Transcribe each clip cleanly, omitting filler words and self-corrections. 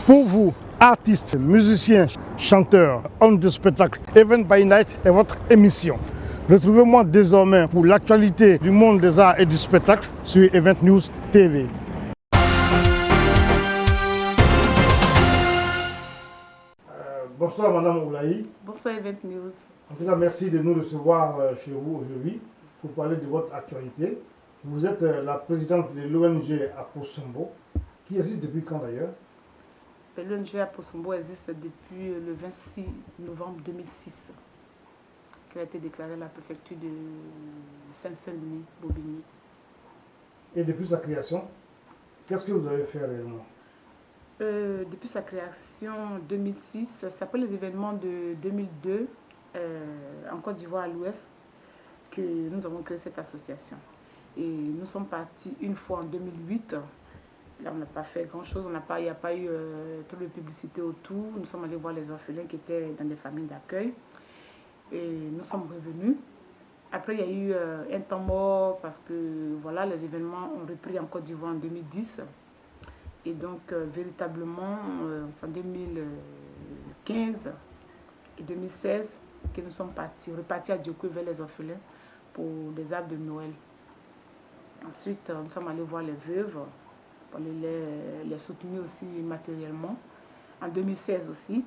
Pour vous, artistes, musiciens, chanteurs, hommes de spectacle, Event by Night est votre émission. Retrouvez-moi désormais pour l'actualité du monde des arts et du spectacle sur Event News TV. Bonsoir Madame Oulaï. Bonsoir Event News. En tout cas, merci de nous recevoir chez vous aujourd'hui pour parler de votre actualité. Vous êtes la présidente de l'ONG Aposombo, qui existe depuis quand d'ailleurs? L'ONG Aposombo existe depuis le 26 novembre 2006, qui a été déclarée la préfecture de Seine-Saint-Denis, Bobigny. Et depuis sa création, qu'est-ce que vous avez fait réellement? Depuis sa création en 2006, c'est après les événements de 2002 en Côte d'Ivoire à l'Ouest que nous avons créé cette association. Et nous sommes partis une fois en 2008. Là, on n'a pas fait grand-chose, il n'y a pas eu trop de publicité autour. Nous sommes allés voir les orphelins qui étaient dans des familles d'accueil. Et nous sommes revenus. Après, il y a eu un temps mort parce que voilà, les événements ont repris en Côte d'Ivoire en 2010. Et donc, véritablement, c'est en 2015 et 2016 que nous sommes repartis à Diokwe vers les orphelins pour des arbres de Noël. Ensuite, nous sommes allés voir les veuves pour les soutenir aussi matériellement. En 2016 aussi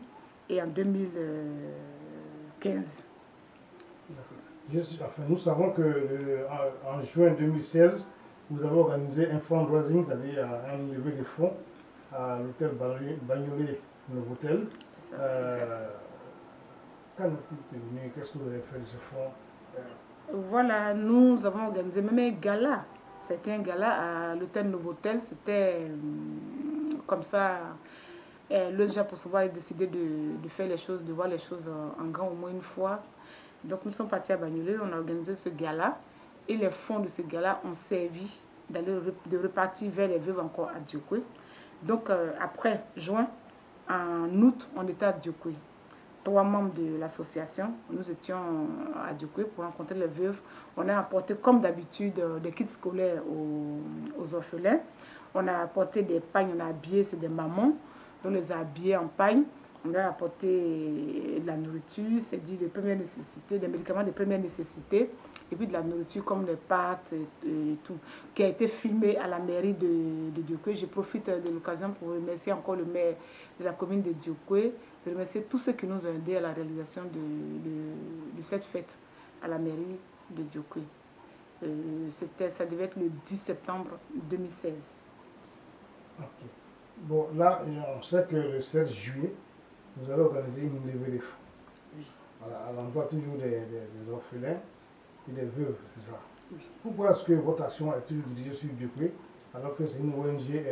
et en 2015. Nous savons qu'en juin 2016, vous avez organisé un fundraising, c'est-à-dire un levée de fonds à l'hôtel Bagnolet Novotel. Quand est-il venu? Qu'est-ce que vous avez fait de ce fonds? Voilà, nous avons organisé même un gala. C'était un gala à l'hôtel Novotel. C'était comme ça. Le Japon a décidé de faire les choses, de voir les choses en grand au moins une fois. Donc nous sommes partis à Bagnolet, on a organisé ce gala. Et les fonds de ce gala ont servi de repartir vers les veuves encore à Diokwe. Donc après juin, en août, on était à Diokwe. 3 membres de l'association, nous étions à Diokwe pour rencontrer les veuves. On a apporté comme d'habitude des kits scolaires aux orphelins. On a apporté des pagnes, on a habillé, c'est des mamans. On les a habillés en pagne. On a apporté de la nourriture, c'est dit de première nécessité, des médicaments de première nécessité. Et puis de la nourriture comme les pâtes et tout, qui a été filmé à la mairie de Diokwe. Je profite de l'occasion pour remercier encore le maire de la commune de Diokwe, de remercier tous ceux qui nous ont aidés à la réalisation de cette fête à la mairie de Diokwe. Ça devait être le 10 septembre 2016. Okay. Bon, là, on sait que le 16 juillet, vous allez organiser une levée de fonds. Oui. Voilà, à l'endroit toujours des orphelins et des veuves, c'est ça. Oui. Pourquoi est-ce que votre action est toujours dirigée sur Diokwe alors que c'est une ONG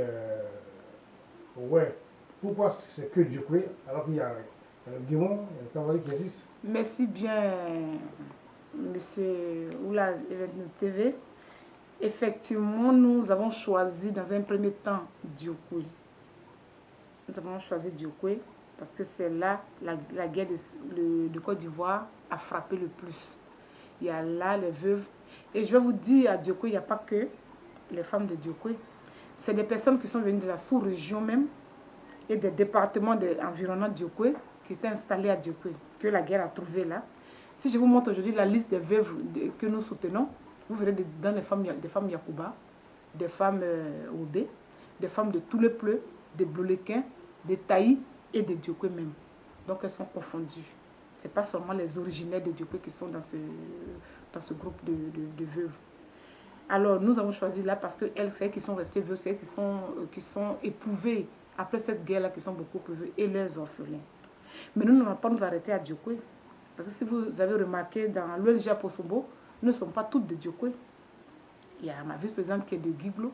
ouais. Pourquoi c'est que Diokwe alors qu'il y a le Guémon et le Cavalier qui existent? Merci bien, Monsieur Oula Event TV. Effectivement, nous avons choisi dans un premier temps Diokwe. Nous avons choisi Diokwe parce que c'est là la guerre de Côte d'Ivoire a frappé le plus. Il y a là les veuves. Et je vais vous dire, à Diokwe, il n'y a pas que les femmes de Diokwe. C'est des personnes qui sont venues de la sous-région même et des départements environnants de Diokwe qui étaient installés à Diokwe, que la guerre a trouvé là. Si je vous montre aujourd'hui la liste des veuves que nous soutenons, vous verrez dedans des femmes Yakuba, des femmes Obé, des femmes de tous les pleux, des Bloléquins, des Taïs et des Diokwe même. Donc elles sont confondues. Ce n'est pas seulement les originaires de Diokwe qui sont dans ce groupe de veuves. Alors nous avons choisi là parce que c'est elles qui sont restées veuves, c'est elles qui sont éprouvées après cette guerre-là, qui sont beaucoup éprouvées, et leurs orphelins. Mais nous n'allons pas nous arrêter à Diokwe. Parce que si vous avez remarqué, dans l'ONG Aposombo, nous ne sommes pas toutes de Diokwe. Il y a ma vice-présidente qui est de Guiglo.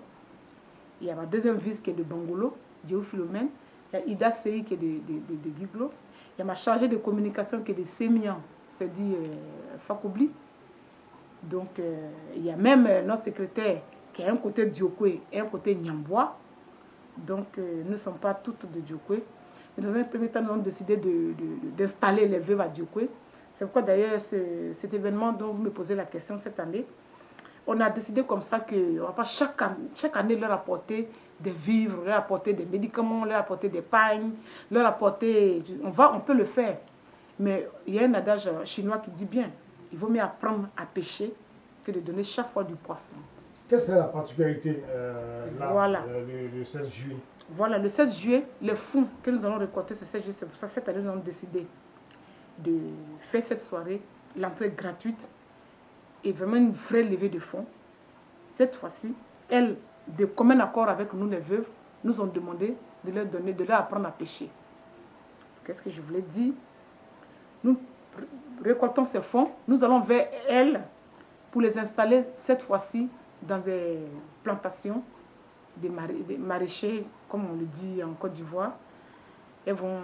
Il y a ma deuxième vice qui est de Bangolo, Dieu Philomène. Il y a Ida Sey qui est de Guiglo. Il y a ma chargée de communication qui est de Sémian, c'est dit Fakobli. Donc, il y a même notre secrétaire qui a un côté Diokwe et un côté Nyambois. Donc, nous ne sommes pas toutes de Diokwe. Mais dans un premier temps, nous avons décidé d'installer les veuves à Diokwe. C'est pourquoi d'ailleurs cet événement dont vous me posez la question cette année, on a décidé comme ça qu'on ne va pas chaque année leur apporter des vivres, leur apporter des médicaments, leur apporter des pagnes, leur apporter... On peut le faire. Mais il y a un adage chinois qui dit bien, il vaut mieux apprendre à pêcher que de donner chaque fois du poisson. Quelle serait la particularité voilà. Le 16 juillet? Voilà, le 16 juillet, les fonds que nous allons récolter ce 16 juillet, c'est pour ça que cette année, nous avons décidé de faire cette soirée, l'entrée gratuite et vraiment une vraie levée de fonds. Cette fois-ci, elles, de commun accord avec nous, les veuves, nous ont demandé de leur apprendre à pêcher. Qu'est-ce que je voulais dire? Nous récoltons ces fonds, nous allons vers elles pour les installer cette fois-ci dans des plantations, des maraîchers, comme on le dit en Côte d'Ivoire. Elles vont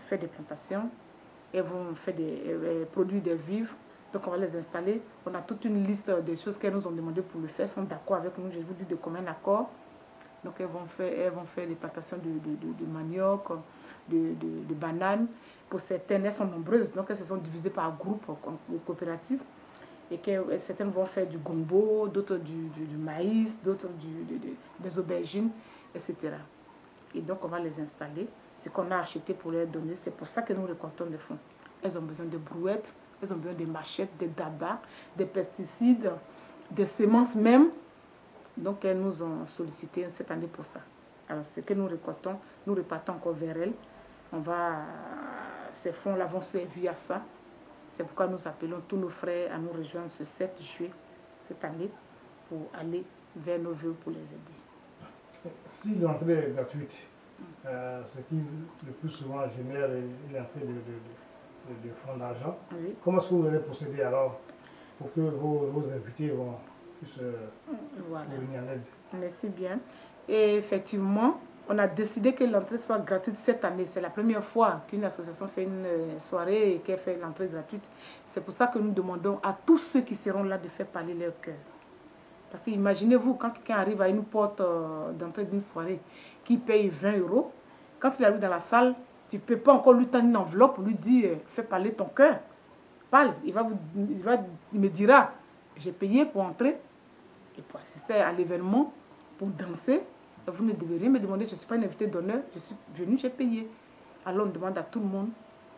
faire des plantations, elles vont faire produire des vivres. Donc on va les installer. On a toute une liste des choses qu'elles nous ont demandé pour le faire. Elles sont d'accord avec nous, je vous dis de commun accord. Donc elles vont faire des plantations de manioc, de bananes. Pour certaines, elles sont nombreuses, donc elles se sont divisées par groupes coopératifs. Et que certaines vont faire du gombo, d'autres du maïs, d'autres des aubergines, etc. Et donc on va les installer. Ce qu'on a acheté pour les donner, c'est pour ça que nous récoltons des fonds. Elles ont besoin de brouettes, elles ont besoin de machettes, des dabas, des pesticides, des semences même. Donc elles nous ont sollicité cette année pour ça. Alors ce que nous récoltons, nous repartons encore vers elles. Ces fonds-là vont servir à ça. C'est pourquoi nous appelons tous nos frères à nous rejoindre ce 7 juillet cette année pour aller vers nos vœux pour les aider. Si l'entrée est gratuite, ce qui le plus souvent génère l'entrée de fonds d'argent, oui. Comment est-ce que vous allez procéder alors pour que vos invités puissent venir en aide? Merci bien. Et effectivement, on a décidé que l'entrée soit gratuite cette année. C'est la première fois qu'une association fait une soirée et qu'elle fait l'entrée gratuite. C'est pour ça que nous demandons à tous ceux qui seront là de faire parler leur cœur. Parce que imaginez-vous, quand quelqu'un arrive à une porte d'entrée d'une soirée qui paye 20 €, quand il arrive dans la salle, tu ne peux pas encore lui tendre une enveloppe pour lui dire « fais parler ton cœur ». Parle, il me dira « j'ai payé pour entrer et pour assister à l'événement, pour danser ». Vous ne devez rien me demander, je ne suis pas une invitée d'honneur, je suis venue, j'ai payé. Alors on demande à tout le monde,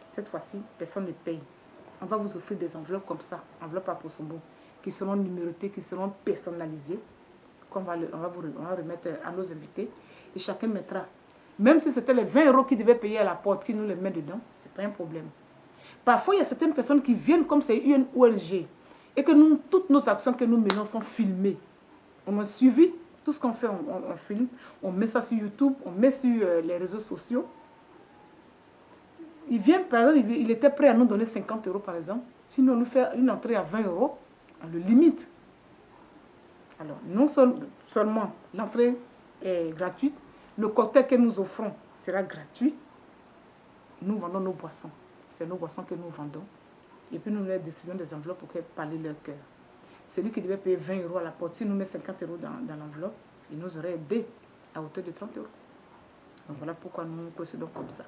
cette fois-ci, personne ne paye. On va vous offrir des enveloppes comme ça, enveloppes à Posombo, qui seront numérotées, qui seront personnalisées, qu'on va remettre à nos invités. Et chacun mettra, même si c'était les 20 € qu'ils devaient payer à la porte, qui nous les met dedans, ce n'est pas un problème. Parfois, il y a certaines personnes qui viennent comme c'est une ONG, et que toutes nos actions que nous menons sont filmées. On a suivi. Tout ce qu'on fait, on filme, on met ça sur YouTube, on met sur les réseaux sociaux. Il vient, par exemple, il était prêt à nous donner 50 € par exemple. Sinon, on nous fait une entrée à 20 €, on le limite. Alors, non seulement l'entrée est gratuite, le cocktail que nous offrons sera gratuit. Nous vendons nos boissons. C'est nos boissons que nous vendons. Et puis, nous leur distribuons des enveloppes pour qu'elles parlent leur cœur. Celui qui devait payer 20 € à la porte, si nous met 50 € dans l'enveloppe, il nous aurait aidé à hauteur de 30 €. Donc voilà pourquoi nous procédons comme ça.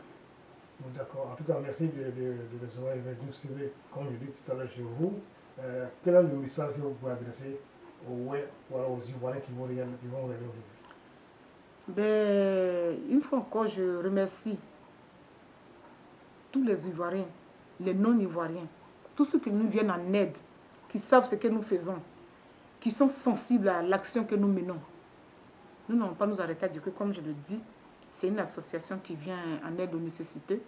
D'accord. En tout cas, merci de les avoir venus, comme je dis tout à l'heure chez vous. Quel est le message que vous pouvez adresser aux Ivoiriens qui vont regarder aujourd'hui? Une fois encore, je remercie tous les Ivoiriens, les non-Ivoiriens, tous ceux qui nous viennent en aide, qui savent ce que nous faisons, qui sont sensibles à l'action que nous menons. Nous n'allons pas nous arrêter à dire que, comme je le dis, c'est une association qui vient en aide aux nécessités.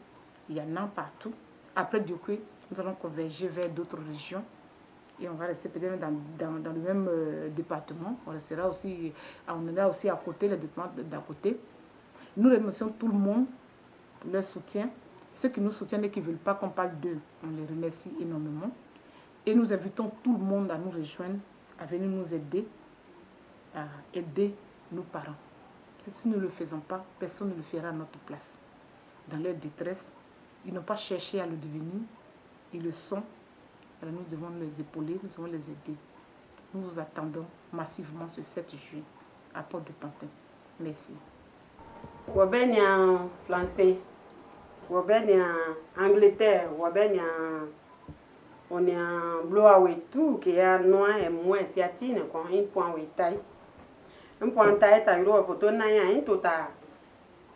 Il y en a partout. Après Diokué, nous allons converger vers d'autres régions et on va rester peut-être dans le même département. On restera aussi, on est aussi à côté, les départements d'à côté. Nous remercions tout le monde pour leur soutien. Ceux qui nous soutiennent et qui ne veulent pas qu'on parle d'eux, on les remercie énormément. Et nous invitons tout le monde à nous rejoindre, à venir nous aider, à aider nos parents. Si nous ne le faisons pas, personne ne le fera à notre place. Dans leur détresse, ils n'ont pas cherché à le devenir, ils le sont. Alors nous devons les épauler, nous devons les aider. Nous vous attendons massivement ce 7 juillet à Porte de Pantin. Merci. Wabeni en français, wabeni en Angleterre, wabeni on est en blois et tout, qui est noir et moins siatine, qu'on une point ou taille. un point taille ta iro photo na ya in tota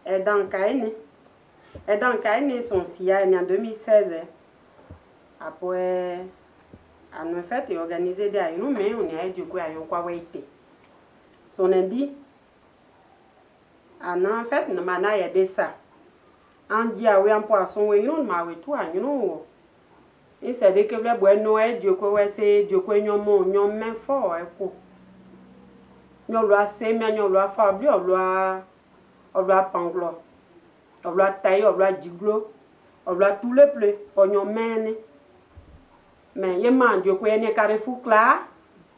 et dans Kaini son sia en 2016 après à nos fêtes et organisé des aïnou mais on y a du coup à yon quoi waité son indi en fait na mana ya de ça en dia we en poisson we yon ma we tout à yon et c'est de que le bueno e du coup we c'est du coup nyom men fort e ko nyo lo ase mi nyo lo afa bi o lo panglo o lo tai o lo jiglo o lo tout le ple o nyo men mais ye man jo ko ene carrefour kla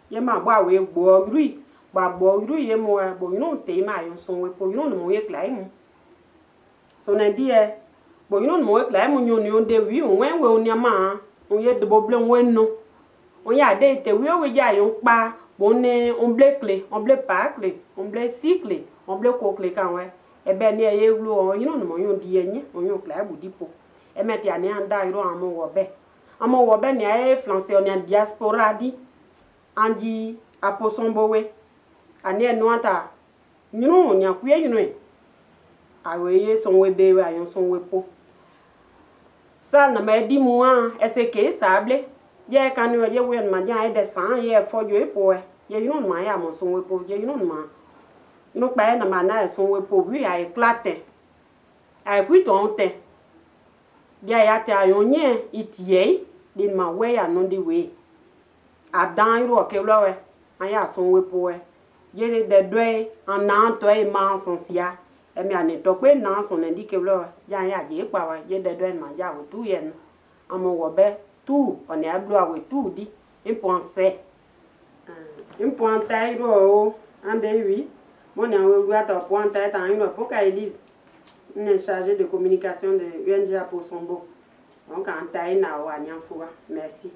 ye ma bo awe gbo rui ba bo rui ye mo bo no te ma yo so we po no mo ye kla mu so na di e bo no mo ye kla mu nyo no de wi o we o nya ma o ye de bo ble we no o ya de te wi o we ja yo pa bon on blé clé on blé pas clé on blé cycle on blé ko clé kan we e be ni e glu o no mo yo di enye o yo kla bu di po e meti ane anda iro amo wo be amo wo be ni e français on en diaspora di anji aposombowe ane no ata nyunu nya kuye nyunu awe ye son we be we ayon son we po ça na me di moi est-ce que sable ye kan ye we ma ja e de san ye fo yo po ye you no ma ya mo son we po ye you no ma no pa na ma na son we po wi a éclaté a kuito onte ya ta yo nye itie din ma we ya no di we adan ro ke lo we aya son we po ye de doe anan to e ma son sia e mi ani to pe na son ndi ke lo ya je pa wa ye de doe ma ja wo tu ye no amo wo be tout on est ablo awe tout dit un point taille ro ande oui mon a we ata point taille ta une pour Elise une chargée de communication de UNG pour Sombo donc en taille na wa nyan fouwa merci